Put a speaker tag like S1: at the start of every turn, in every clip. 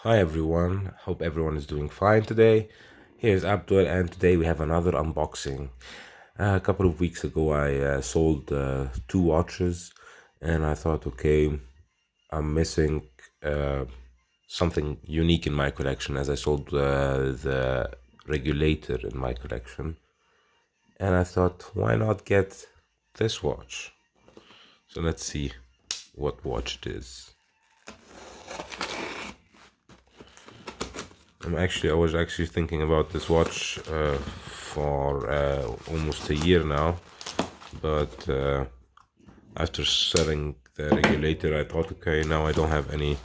S1: Hi everyone, hope everyone is doing fine today. Here's Abdul, and today we have another unboxing. A couple of weeks ago, I sold two watches, and I thought, okay, I'm missing uh, something unique in my collection, as I sold the regulator in my collection. And I thought, why not get this watch? So let's see what watch it is. I was actually thinking about this watch for almost a year now, but after selling the regulator, I thought, okay, now I don't have any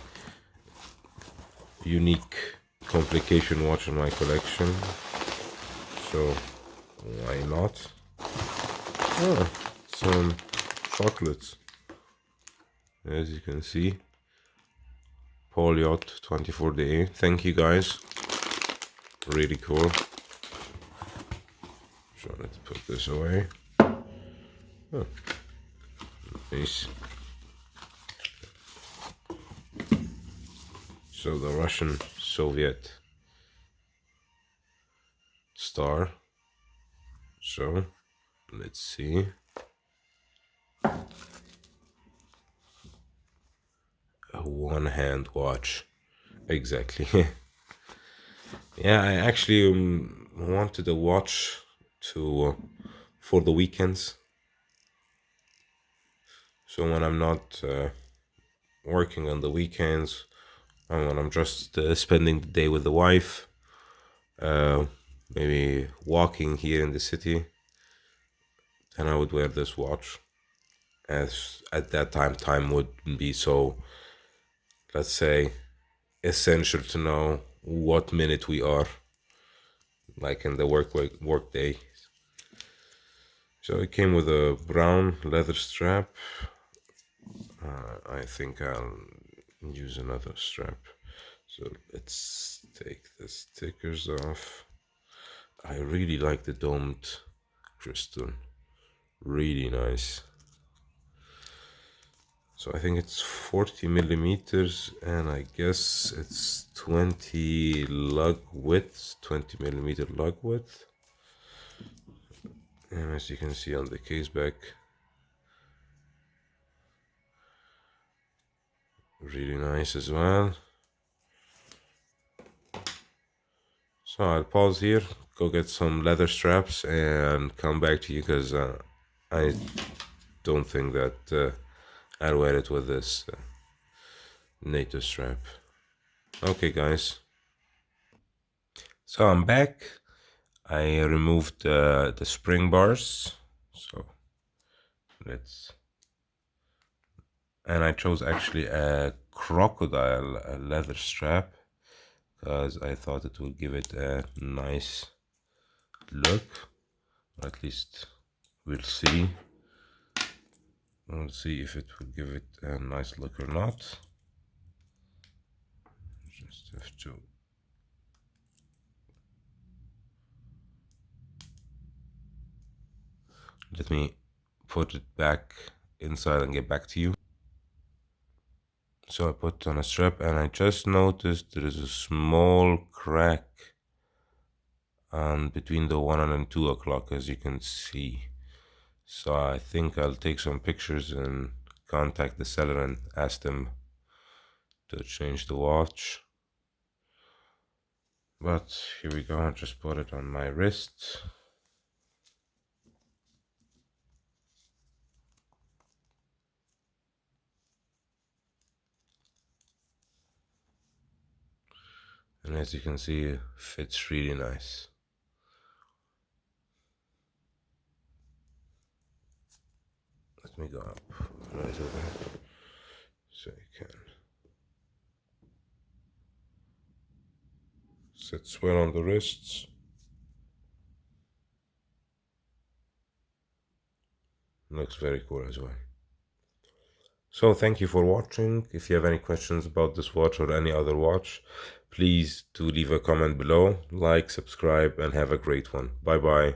S1: unique complication watch in my collection, so why not? Oh, some chocolates, as you can see. Poljot24. Thank you guys. Really cool. So let's put this away. Oh, nice. So the Russian Soviet star. So let's see. A one-hand watch. Exactly. Yeah, I actually wanted a watch to for the weekends. So when I'm not working on the weekends, and when I'm just spending the day with the wife, uh, maybe walking here in the city, then I would wear this watch. As at that time wouldn't be so, let's say, essential to know what minute we are, like in the work day. So it came with a brown leather strap. I think I'll use another strap. So let's take the stickers off. I really like the domed crystal. Really nice. So I think it's 40 millimeters, and I guess it's 20 lug width, 20 millimeter lug width. And as you can see on the case back, really nice as well. So I'll pause here, go get some leather straps, and come back to you because I don't think that I'll wear it with this NATO strap. Okay, guys. So I'm back. I removed the spring bars. So let's. And I chose actually a crocodile leather strap because I thought it would give it a nice look. At least we'll see. We'll see if it will give it a nice look or not. Just have to. Let me put it back inside and get back to you. So I put on a strap, and I just noticed there is a small crack between the 1 and 2 o'clock, as you can see. So I think I'll take some pictures and contact the seller and ask them to change the watch. But here we go, I just put it on my wrist. And as you can see, it fits really nice. Let me go up right over so you can. Sits well on the wrists. Looks very cool as well. So thank you for watching. If you have any questions about this watch or any other watch, please do leave a comment below, like, subscribe, and have a great one. Bye bye.